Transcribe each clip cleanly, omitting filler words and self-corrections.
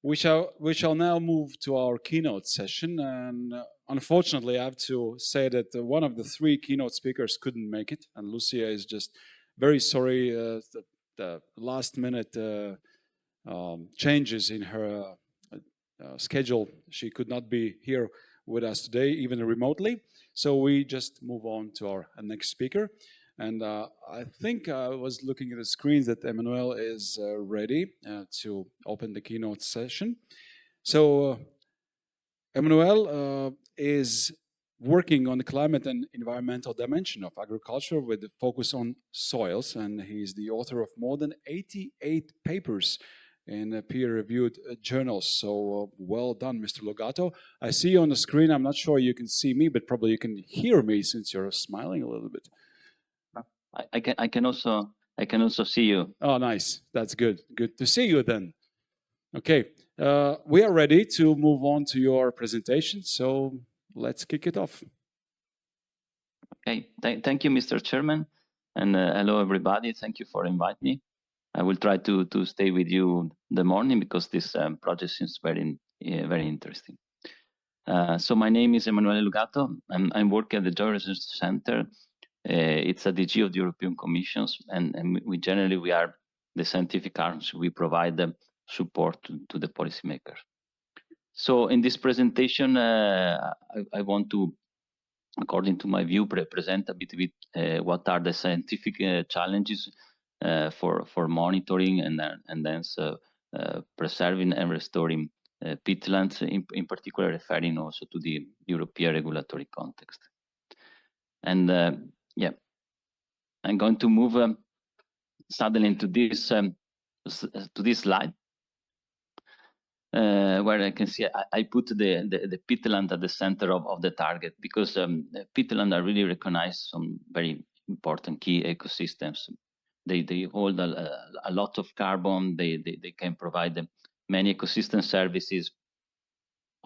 We shall now move to our keynote session, and unfortunately, I have to say that one of the three keynote speakers couldn't make it, and Lucia is just very sorry. The last minute changes in her schedule, she could not be here with us today, even remotely. So we just move on to our next speaker. And I think I was looking at the screens that Emanuele is ready to open the keynote session. So Emanuele is working on the climate and environmental dimension of agriculture with a focus on soils, and he's the author of more than 88 papers in peer-reviewed journals. So well done, Mr. Lugato. I see you on the screen. I'm not sure you can see me, but probably you can hear me since you're smiling a little bit. I can also see you. Oh, nice. That's good. Good to see you then. Okay, we are ready to move on to your presentation. So let's kick it off. Okay, thank you, Mr. Chairman, and hello everybody. Thank you for inviting me. I will try to stay with you the morning because this project seems very interesting. So my name is Emanuele Lugato. I'm working at the Joint Research Center. It's a DG of the European Commissions, and we are the scientific arms. We provide the support to the policymakers. So in this presentation, I want to, according to my view, present a bit what are the scientific challenges for monitoring and then preserving and restoring peatlands, in particular referring also to the European regulatory context. And yeah, I'm going to move suddenly to this slide. Where I can see I put the peatland at the center of the target, because peatland are really recognized some very important key ecosystems. They hold a lot of carbon. They can provide many ecosystem services,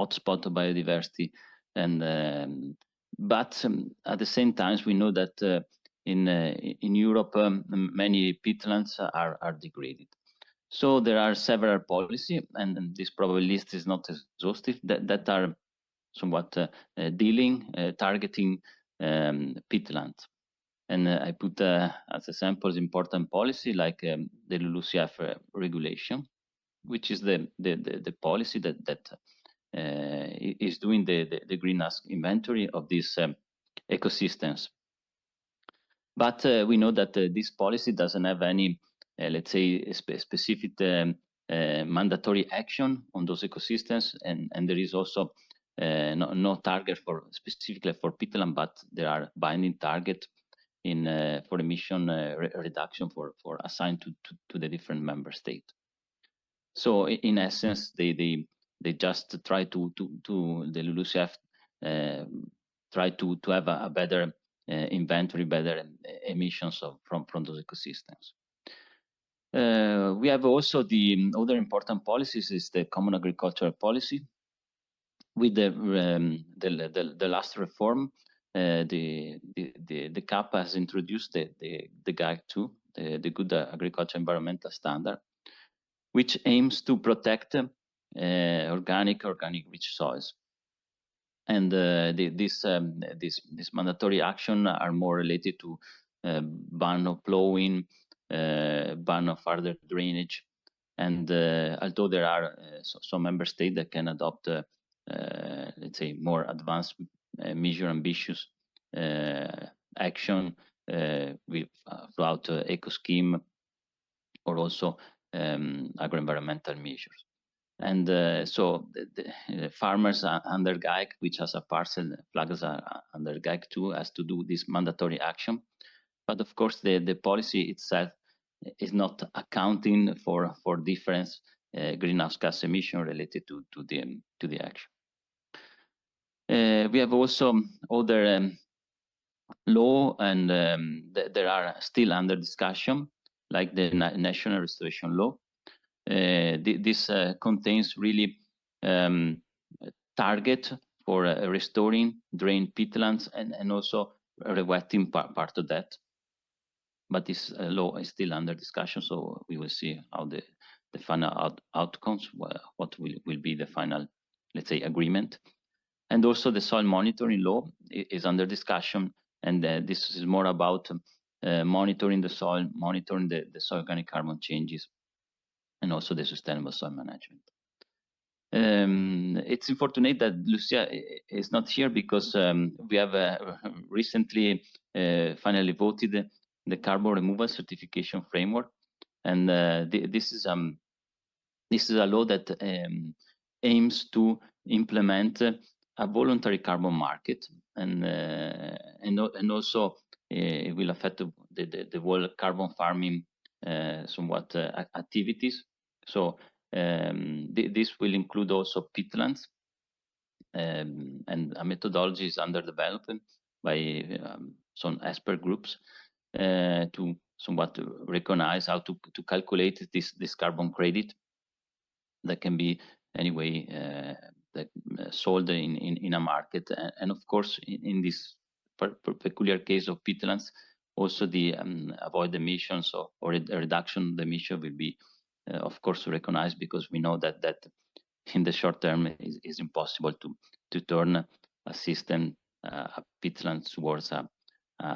hotspot biodiversity, and but at the same time we know that in Europe many peatlands are degraded. So there are several policies, and this probably list is not exhaustive, that are somewhat targeting peatlands. And I put as examples important policy like the LULUCF regulation, which is the policy that is doing the greenhouse inventory of these ecosystems. But we know that this policy doesn't have any, let's say, specific mandatory action on those ecosystems, and there is also no target for specifically for peatland, but there are binding target in for emission reduction for assigned to the different member states. So in essence, they just try to the LULUCF try to have a better inventory, better emissions from those ecosystems. We have also the other important policies is the common agricultural policy. With the last reform, the CAP has introduced the Guide 2, the Good Agriculture Environmental Standard, which aims to protect organic rich soils. And this mandatory action are more related to ban of plowing, ban of further drainage, and although there are some member states that can adopt, let's say, more advanced, measure ambitious action with throughout eco scheme or also agro-environmental measures. And so the farmers under GAEC, which has a parcel flags under GAEC 2, has to do this mandatory action. But of course, the policy itself is not accounting for different greenhouse gas emission related to the action. We have also other law, and there are still under discussion, like the National Restoration Law. This contains really target for restoring drained peatlands and also rewetting part of that. But this law is still under discussion, so we will see how the final outcomes, what will be the final, let's say, agreement. And also the soil monitoring law is under discussion, and this is more about monitoring the soil, monitoring the soil organic carbon changes, and also the sustainable soil management. It's unfortunate that Lucia is not here because we have recently finally voted the carbon removal certification framework, and this is a law that aims to implement a voluntary carbon market, and also it will affect the whole carbon farming somewhat activities. So this will include also peatlands, and a methodology is under development by some expert groups to somewhat recognize how to calculate this carbon credit that can be anyway sold in a market, and of course in this peculiar case of peatlands, also the avoid emissions or a reduction of the emission will be of course recognized, because we know that in the short term is impossible to turn a system, a peatland, towards a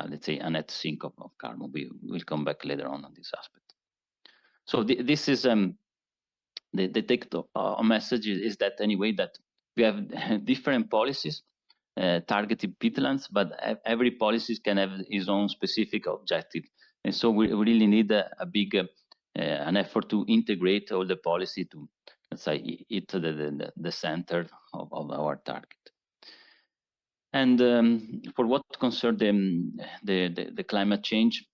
let's say a net sink of carbon. We will come back later on this aspect. So this is the take message is that anyway, that we have different policies targeting peatlands, but every policy can have its own specific objective, and so we really need a big an effort to integrate all the policy to, let's say, hit the center of our target. And for what concerns the climate change,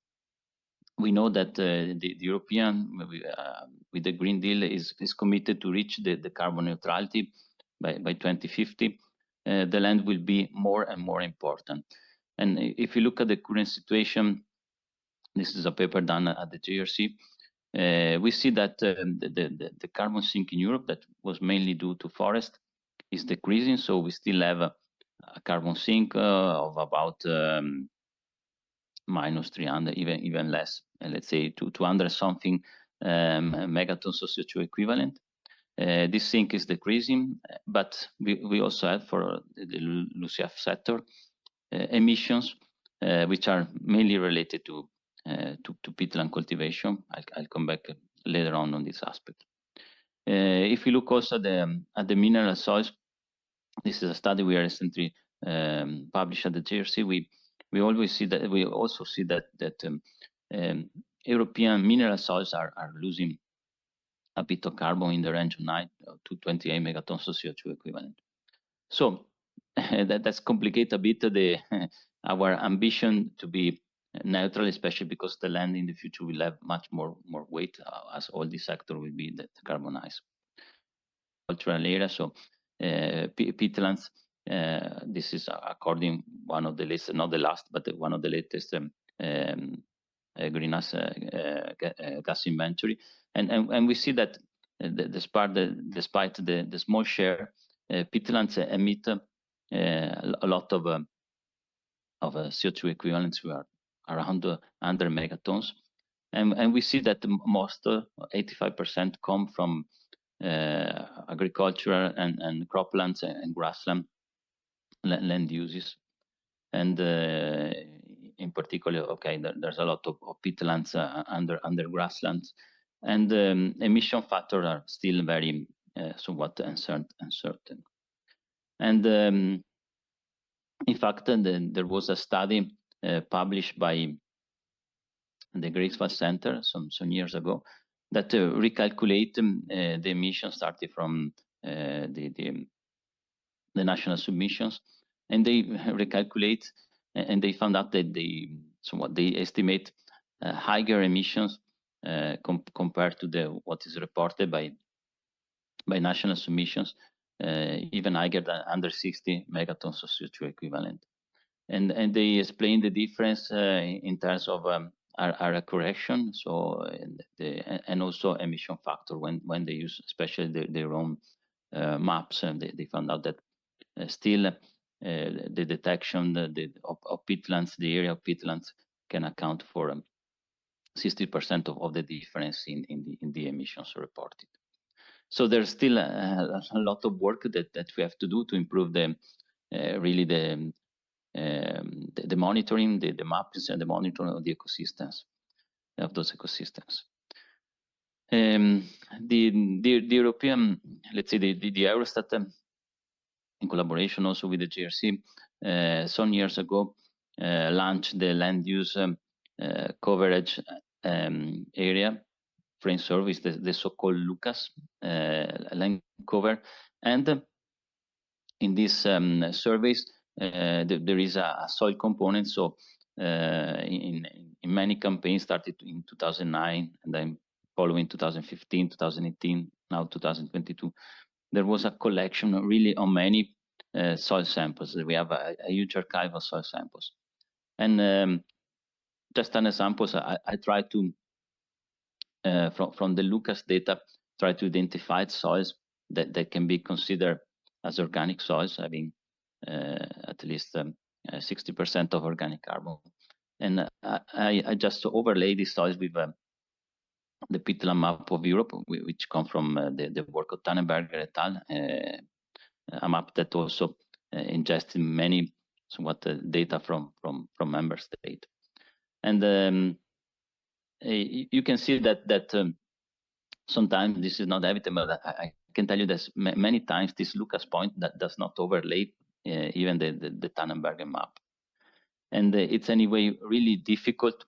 we know that the European, with the Green Deal, is committed to reach the carbon neutrality by 2050. The land will be more and more important. And if you look at the current situation, this is a paper done at the JRC, we see that the carbon sink in Europe, that was mainly due to forest, is decreasing. So we still have a carbon sink of about minus 300, even less, let's say 200 something megatons of CO2 equivalent. This sink is decreasing, but we also have for the LULUCF sector emissions, which are mainly related to peatland cultivation. I'll come back later on this aspect. If we look also at the mineral soils, this is a study we recently published at the JRC. We always see that, we also see that European mineral soils are losing a bit of carbon in the range of 9 to 28 megatons of CO2 equivalent. So that's complicate a bit our ambition to be neutral, especially because the land in the future will have much more weight, as all the sector will be decarbonized. Cultural area, so peatlands. This is according one of the latest, not the last, but one of the latest greenhouse gas inventory, and we see that despite the small share, peatlands emit a lot of CO2 equivalents. We are around 100 megatons, and we see that most 85% come from agricultural and croplands and grassland land uses, and in particular, okay, there's a lot of peatlands under grasslands, and emission factors are still very somewhat uncertain. And in fact, there was a study published by the Greifswald Center some years ago that recalculate the emissions starting from the national submissions, and they recalculate, and they found out that they estimate higher emissions compared to what is reported by national submissions, even higher than under 60 megatons of CO2 equivalent. And they explain the difference in terms of area correction, so and also emission factor when they use especially their own maps, and they found out that still the detection of peatlands, the area of peatlands, can account for 60% of the difference in the emissions reported. So there's still a lot of work that we have to do to improve really the monitoring, the maps and the monitoring of the ecosystems, of those ecosystems. The European, let's say the Eurostat, in collaboration also with the GRC, some years ago launched the land use coverage area frame service, the so-called Lucas land cover, and in this surveys there is a soil component. So in many campaigns started in 2009 and then following 2015, 2018, now 2022, there was a collection really on many soil samples. We have a huge archive of soil samples. And just an example, so I try to, from the Lucas data, try to identify soils that can be considered as organic soils, having at least 60% of organic carbon. And I just overlay these soils with the peatland map of Europe, which come from the work of Tannenberger et al., a map that also ingested many somewhat data from member state. And you can see that sometimes this is not evident, but I can tell you that many times this Lucas point that does not overlay even the Tannenberger map. And it's anyway really difficult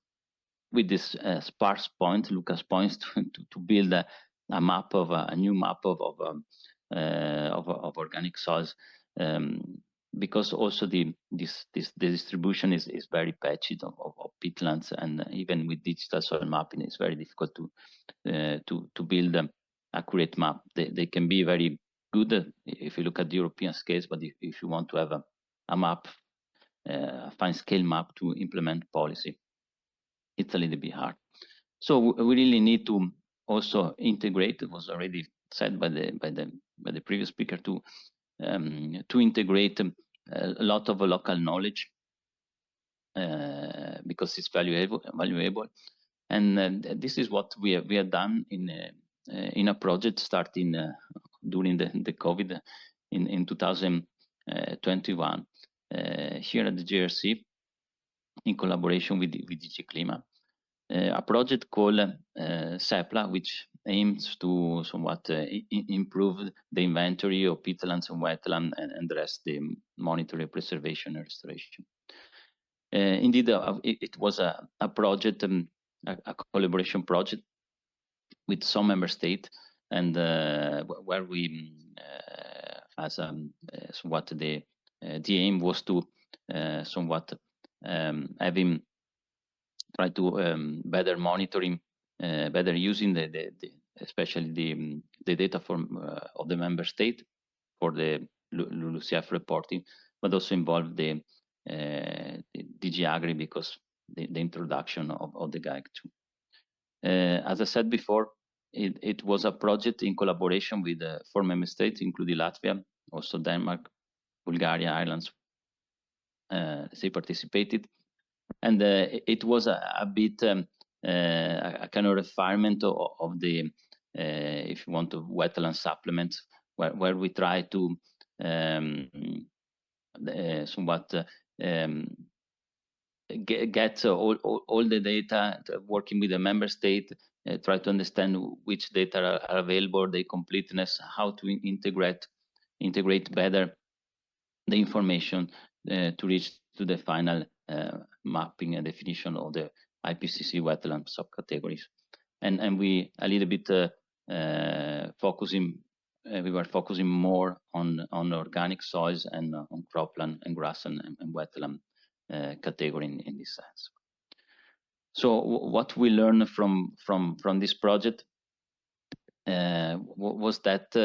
with this sparse point, Lucas points, to build a map of a new map of organic soils, because also the distribution is very patchy of peatlands, and even with digital soil mapping, it's very difficult to build an accurate map. They can be very good if you look at the European scales, but if you want to have a map, a fine scale map to implement policy, it's a little bit hard. So we really need to also integrate. It was already said by the previous speaker to integrate a lot of local knowledge because it's valuable. And this is what we have done in a project starting during the COVID in 2021 here at the GRC in collaboration with DG Clima. A project called SEPLA, which aims to somewhat improve the inventory of peatlands and wetlands and address the monitoring, preservation, and restoration. Indeed, it was a project, a collaboration project with some member state, and where we, as somewhat the aim was to somewhat having try to better monitoring, better using the especially the data from of the member state for the LULUCF reporting, but also involve the DG Agri because the introduction of the GAEC 2. As I said before, it was a project in collaboration with 4 member states, including Latvia, also Denmark, Bulgaria, Ireland. They participated. And it was a bit a kind of refinement of the, if you want, to wetland supplements, where we try to somewhat get all the data, working with the member state, try to understand which data are available, the completeness, how to integrate better the information to reach to the final mapping and definition of the IPCC wetland subcategories. And we a little bit focusing, we were focusing more on organic soils and on cropland and grassland and wetland category in this sense. So what we learned from this project was that,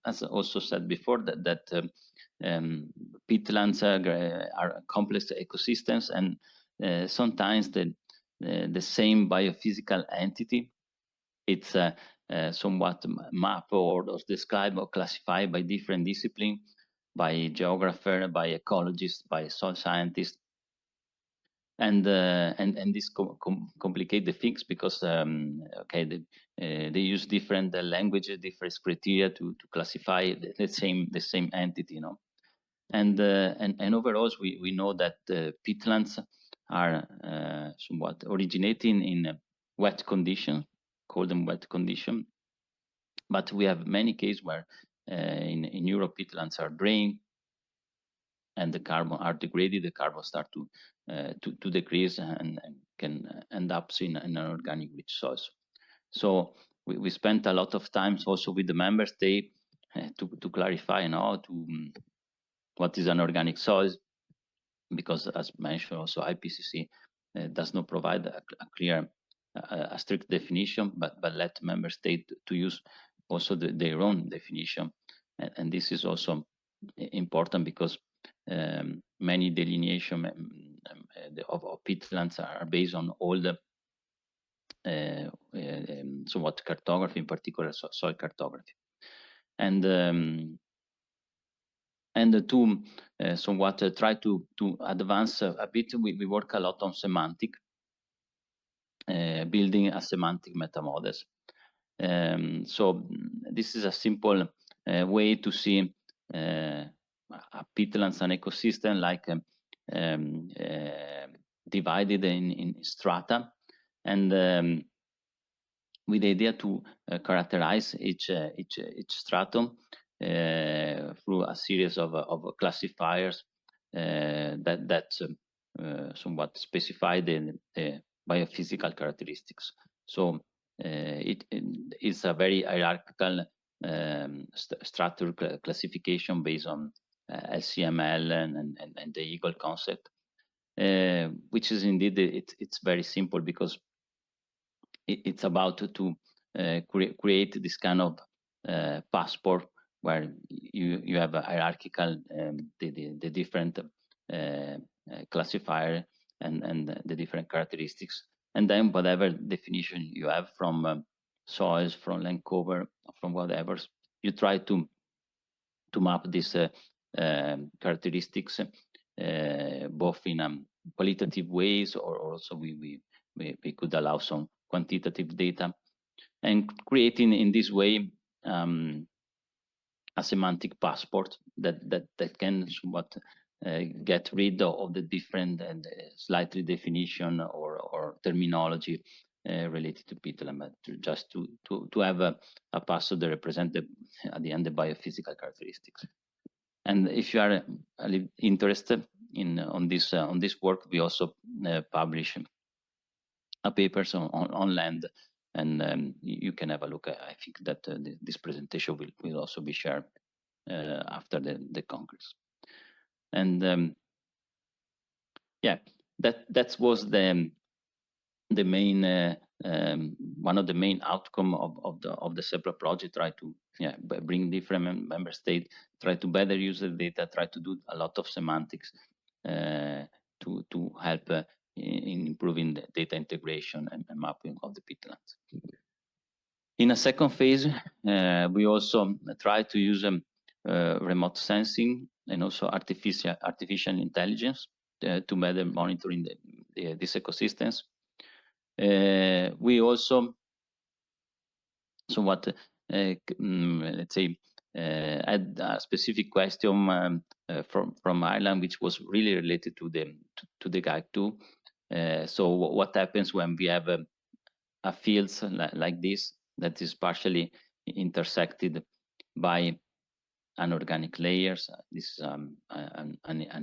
as I also said before, that peatlands are complex ecosystems, and sometimes the same biophysical entity, it's somewhat mapped or described or classified by different disciplines, by geographer, by ecologist, by soil scientist. and this complicate the things because okay, they use different languages, different criteria to classify the same entity, you know. And overall, we know that peatlands are somewhat originating in wet conditions, call them wet condition. But we have many cases where in Europe peatlands are drained, and the carbon are degraded. The carbon start to decrease and can end up in an organic rich soils. So we spent a lot of times also with the member state to clarify now to what is an organic soil, because as mentioned also IPCC does not provide a clear a strict definition, but let member state to use also their own definition, and this is also important because many delineation of peatlands are based on all the somewhat cartography, in particular soil cartography, and to somewhat try to advance a bit, we work a lot on semantic, building a semantic meta models. So this is a simple way to see a peatlands, an ecosystem like divided in strata, and with the idea to characterize each stratum through a series of classifiers that somewhat specify the biophysical characteristics. So it is a very hierarchical structure classification based on LCML and the Eagle concept, which is indeed it's very simple because it's about to create this kind of passport where you have a hierarchical the different classifier and the different characteristics, and then whatever definition you have from soils, from land cover, from whatever, you try to map these characteristics both in qualitative ways, or also we could allow some quantitative data, and creating in this way a semantic passport that can somewhat get rid of the different and slightly definition or terminology related to peatland, just to have a passport that represents at the end the biophysical characteristics. And if you are interested on this work, we also publish a papers on land, and you can have a look. I think that this presentation will also be shared after the Congress. And yeah, that was the main one of the main outcome of the SEPRA project. Try to bring different member states, try to better use the data, try to do a lot of semantics to help in improving the data integration and mapping of the peatlands. In a second phase, we also try to use remote sensing and also artificial intelligence to better monitoring these ecosystems. We also somewhat, let's say, had a specific question from Ireland, which was really related to the GAC 2. So what happens when we have a fields like this that is partially intersected by anorganic layers? This is an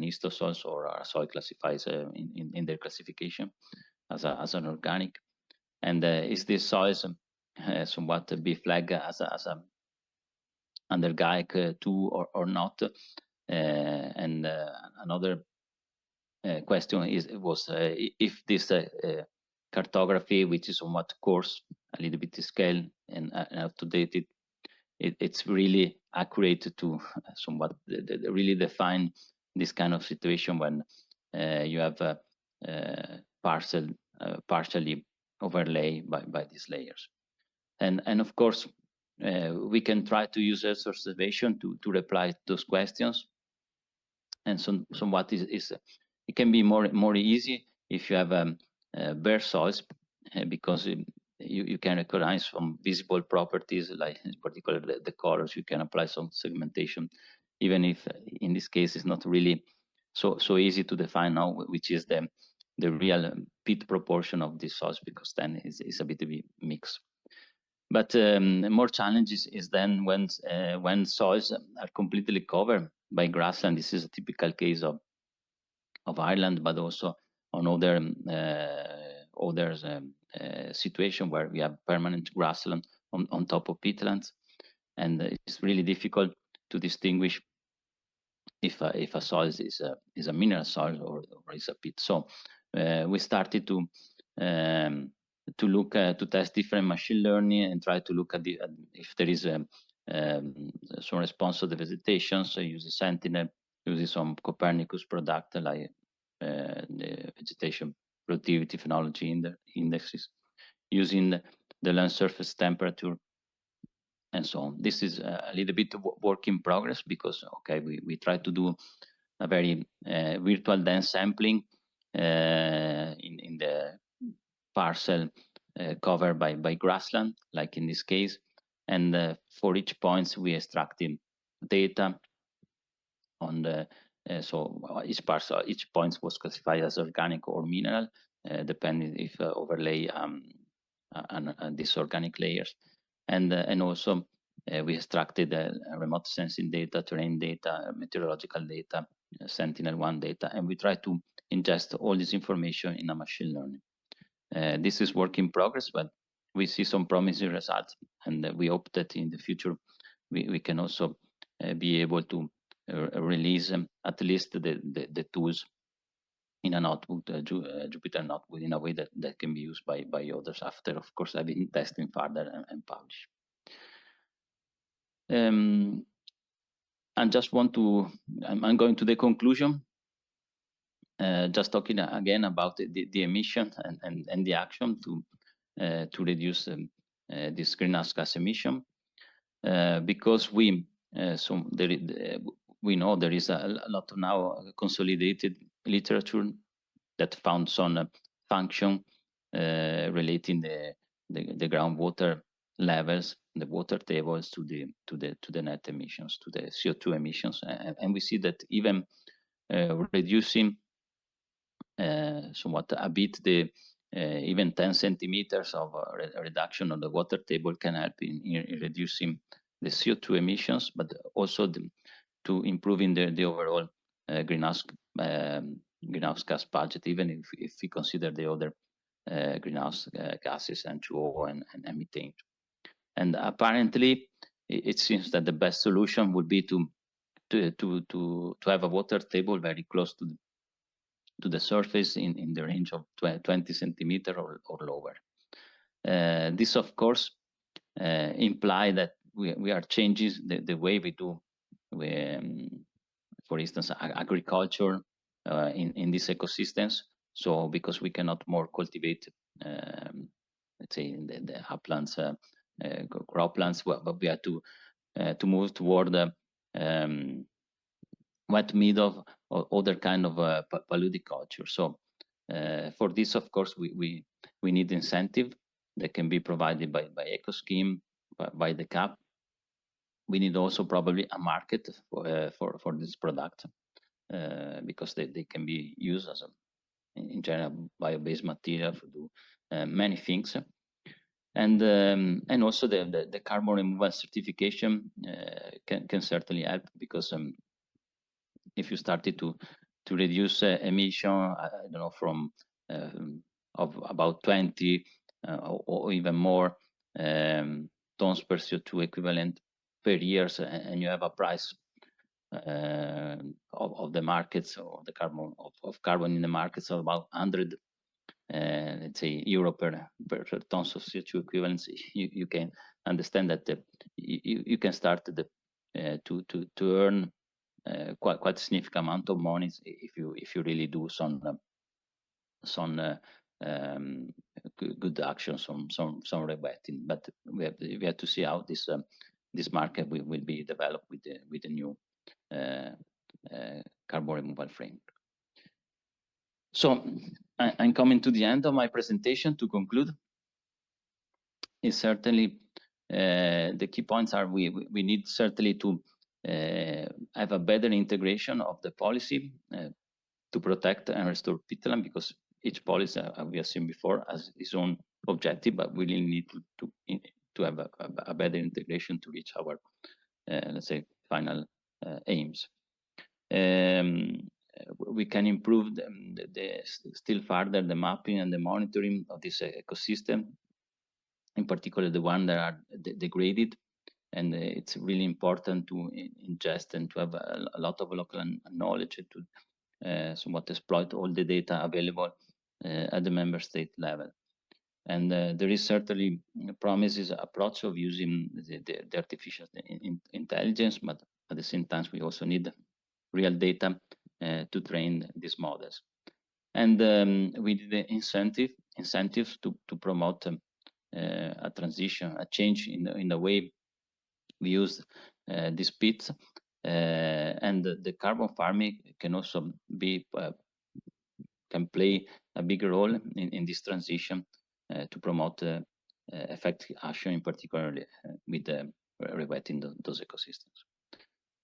histosols, or a soil classifies in their classification as an organic, and is this soils somewhat be flagged as a under GAIC 2 or not? And another question was if this cartography, which is somewhat coarse, a little bit scale and up-to-date, it's really accurate to somewhat really define this kind of situation when you have partially overlay by these layers. And of course, we can try to use Earth observation to reply to those questions. And somewhat is it can be more easy if you have bare soils, because you can recognize some visible properties, like in particular the colors. You can apply some segmentation, even if in this case it's not really so easy to define now which is the real peat proportion of these soils, because then it's a bit of a mix. But more challenges is then when soils are completely covered by grassland. This is a typical case of Ireland, but also on other situation where we have permanent grassland on top of peatlands, and it's really difficult to distinguish if a soil is a mineral soil or is a pit. So we started to look to test different machine learning and try to look at if there is some response to the vegetation. So using Sentinel, using some Copernicus product like the vegetation productivity phenology indexes, using the land surface temperature and so on. This is a little bit of work in progress, because okay, we try to do a very virtual dense sampling in the parcel covered by grassland, like in this case, and for each points we extracted data on the so each point was classified as organic or mineral, depending if overlay these organic layers, and also we extracted remote sensing data, terrain data, meteorological data, Sentinel-1 data, and we try to ingest all this information in a machine learning. This is work in progress, but we see some promising results, and we hope that in the future we can also be able to release at least the tools in a notebook, Jupyter notebook, in a way that can be used by others after, of course, I've been testing further and publish. I just want to, I'm going to the conclusion, just talking again about the emission and the action to reduce this greenhouse gas emission, because we know there is a lot of now consolidated literature that found some function relating the groundwater levels, the water tables to the net emissions, to the CO2 emissions, and we see that even reducing somewhat a bit the even 10 centimeters of reduction on the water table can help in reducing the CO2 emissions, but also to improving the overall greenhouse gas budget, even if we consider the other greenhouse gases and N2O and methane. And apparently, it seems that the best solution would be to have a water table very close to the surface in the range of 20 centimeter or lower. This, of course, imply that we are changing the way we do, for instance, agriculture in these ecosystems. So because we cannot more cultivate, let's say, the uplands, croplands, but we have to move toward the wet meadow or other kind of paludiculture. So for this, of course, we need incentive that can be provided by EcoScheme, by the CAP. We need also probably a market for this product, because they can be used as in general bio-based material to do many things. And also the carbon removal certification can certainly help, because if you started to reduce emission, I don't know, from of about 20 or even more tons per CO2 equivalent per year, and you have a price of the markets, or the carbon of carbon in the markets of about 100 let's say euro per tons of CO2 equivalents, you can understand that you can start to earn quite significant amount of money if you really do some good actions, some rewetting. But we have to see how this market will be developed with the new carbon removal framework. So I'm coming to the end of my presentation. To conclude, is certainly the key points are we need certainly to have a better integration of the policy to protect and restore peatland, because each policy, we have seen before, has its own objective, but we really need to have a better integration to reach our, let's say, final aims. We can improve still further the mapping and the monitoring of this ecosystem, in particular the one that are degraded. And it's really important to ingest and to have a lot of local knowledge to somewhat exploit all the data available at the member state level. And there is certainly promises approach of using the artificial intelligence, but at the same time, we also need real data to train these models. And we need the incentives to promote a transition, a change in the way we use these pits. And the carbon farming can also be can play a bigger role in this transition to promote effective action, in particular with rewetting those ecosystems.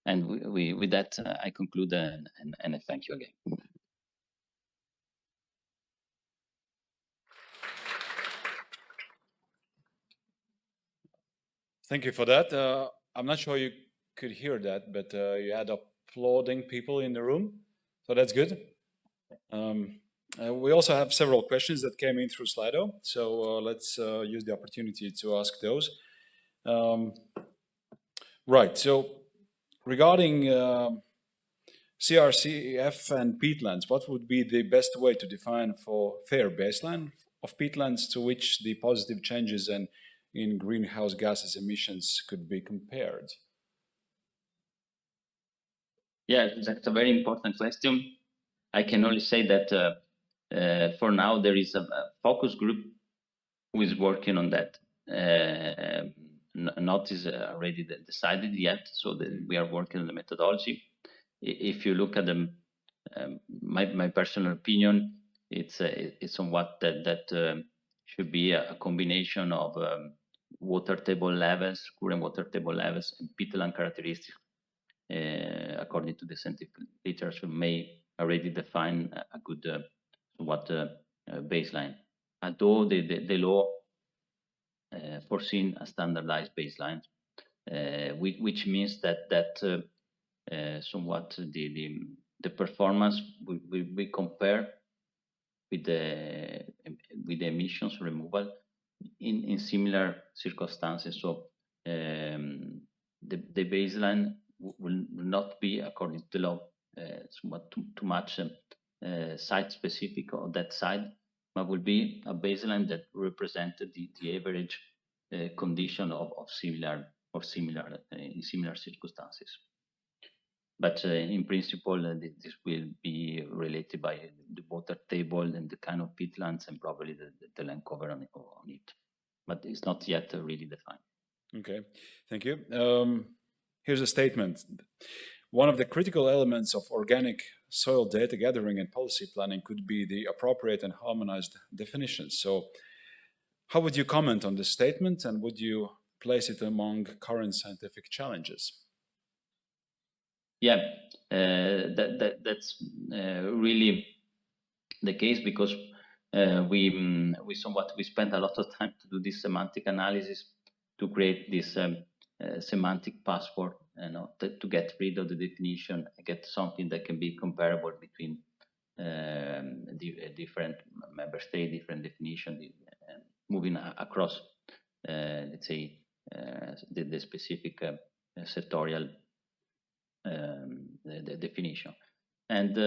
And with that, I conclude and I thank you again. Thank you for that. I'm not sure you could hear that, but you had applauding people in the room, so that's good. We also have several questions that came in through Slido, so let's use the opportunity to ask those. Right, so regarding CRCF and peatlands, what would be the best way to define for fair baseline of peatlands to which the positive changes in greenhouse gases emissions could be compared? Yeah, that's a very important question. I can only say that for now there is a focus group who is working on that. Not is already decided yet, so we are working on the methodology. If you look at the my personal opinion, it's somewhat that should be a combination of water table levels, current water table levels, and peatland characteristics. According to the scientific literature, may already define a good baseline. Although the law foreseen a standardized baseline, which means that somewhat the performance we compare with the emissions removal in similar circumstances. So the baseline will not be, according to the law, somewhat too much site specific on that side, but will be a baseline that represented the average condition of similar in similar circumstances. But in principle, this will be related by the water table and the kind of peatlands and probably the land cover on it. But it's not yet really defined. Okay, thank you. Here's a statement. One of the critical elements of organic soil data gathering and policy planning could be the appropriate and harmonized definitions. So, how would you comment on this statement, and would you place it among current scientific challenges? Yeah, that's really the case, because we spent a lot of time to do this semantic analysis to create this semantic passport, to get rid of the definition, get something that can be comparable between different member states, different definition, moving across, let's say, the specific sectorial the definition. And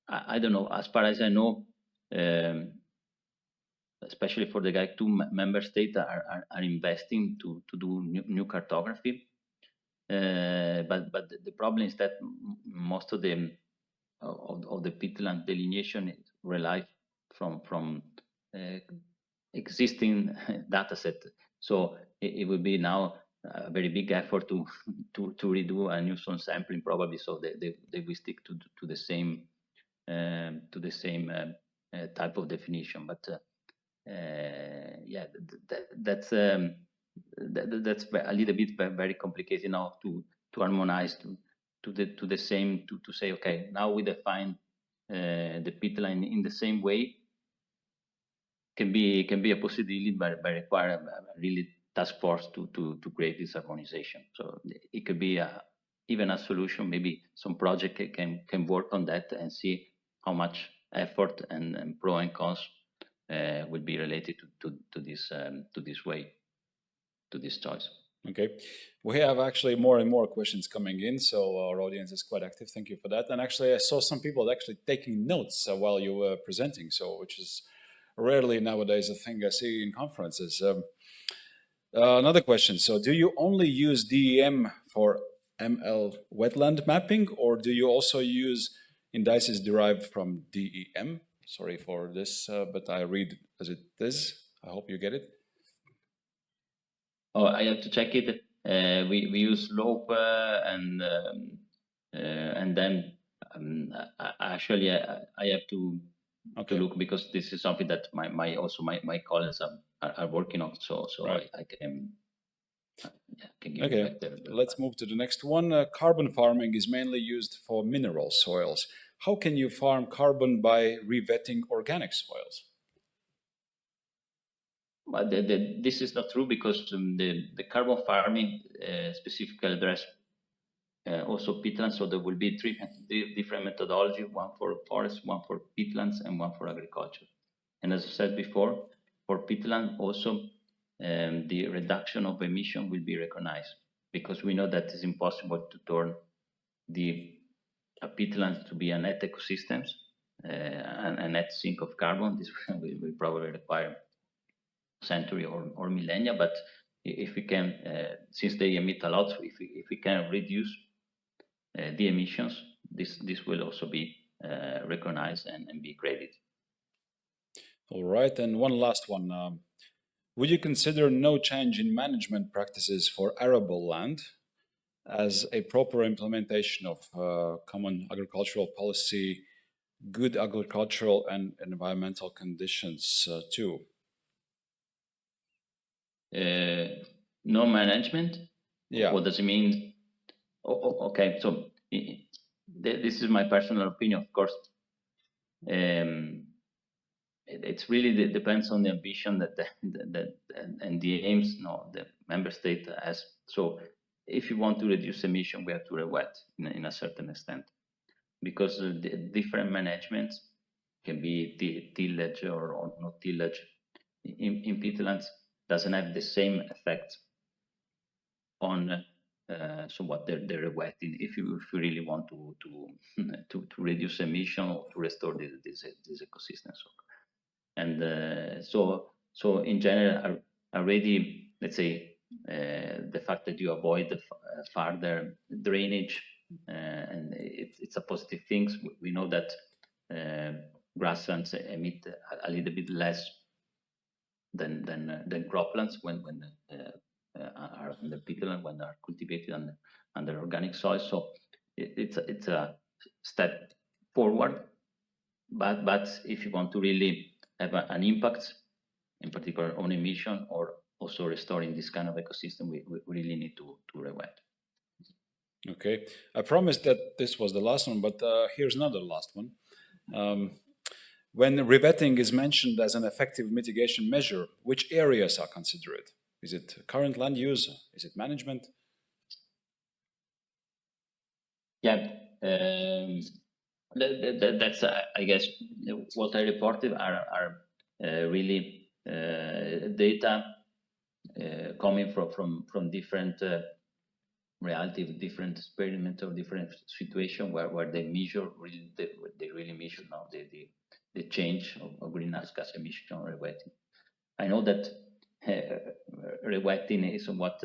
I don't know, as far as I know, especially for the GAIC 2 member states are investing to do new cartography. But the problem is that most of the peatland delineation rely from existing data set. So it will be now a very big effort to redo a new soil sampling, probably. So they will stick to the same to the same type of definition. But yeah, that's a little bit very complicated now to harmonize to the same to say, okay, now we define the pit line in the same way. Can be a possibility, but require a really task force to create this harmonization. So it could be even a solution. Maybe some project can work on that and see how much effort and pro and cons will be related to this way, to this choice. Okay, we have actually more and more questions coming in, so our audience is quite active. Thank you for that. And actually, I saw some people actually taking notes while you were presenting, so which is rarely nowadays a thing I see in conferences. Another question. So, do you only use DEM for ML wetland mapping, or do you also use indices derived from DEM? Sorry for this, but I read as it is. I hope you get it. Oh, I have to check it. We use slope and then actually I have to look, because this is something that my colleagues are working on. So Right. I can give you back the Let's move to the next one. Carbon farming is mainly used for mineral soils. How can you farm carbon by revetting organic soils? But this is not true, because the carbon farming specifically address also peatlands. So there will be three different methodology: one for forest, one for peatlands, and one for agriculture. And as I said before, for peatland also, the reduction of emission will be recognized, because we know that it's impossible to turn the peatlands to be a net ecosystems and a net sink of carbon. This will probably require century or millennia. But if we can, since they emit a lot, if we can reduce the emissions, this will also be recognized and be credited. All right, and one last one. Would you consider no change in management practices for arable land as a proper implementation of common agricultural policy, good agricultural and environmental conditions too? No management? Yeah. What does it mean? Okay, so this is my personal opinion, of course. It's really depends on the ambition that and the aims the member state has. So if you want to reduce emission, we have to re-wet in a certain extent, because the different managements can be tillage or not tillage in peatlands doesn't have the same effect on so what they're wetting if you really want to reduce emission or to restore this ecosystem. And so in general, already, let's say, the fact that you avoid the further drainage, and it's a positive thing. We know that grasslands emit a little bit less than croplands when are under peatland, when they are cultivated under organic soil. So it's a step forward. But if you want to really have an impact, in particular on emission or also restoring this kind of ecosystem, we really need to re-wet. Okay, I promised that this was the last one, but here's another last one. When revetting is mentioned as an effective mitigation measure, which areas are considered? Is it current land use? Is it management? Yeah, that's I guess what I reported are really data coming from different reality, different experiment or different situation where they measure really they really measure now the change of greenhouse gas emission or rewetting. I know that rewetting is what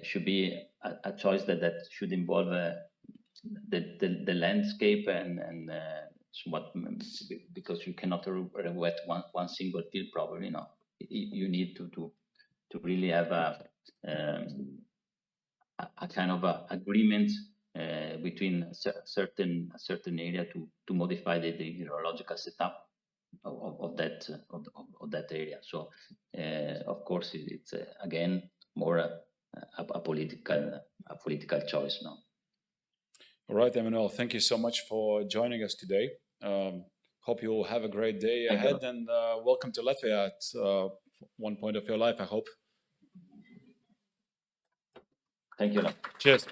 should be a choice that should involve the landscape and what, because you cannot rewet one single field probably. No, you need to really have a kind of agreement between a certain area to modify the hydrological setup of that area. So of course it's again more a political choice now. All right, Emanuele, thank you so much for joining us today. Hope you will have a great day ahead, and welcome to Latvia at one point of your life, I hope. Thank you. Cheers.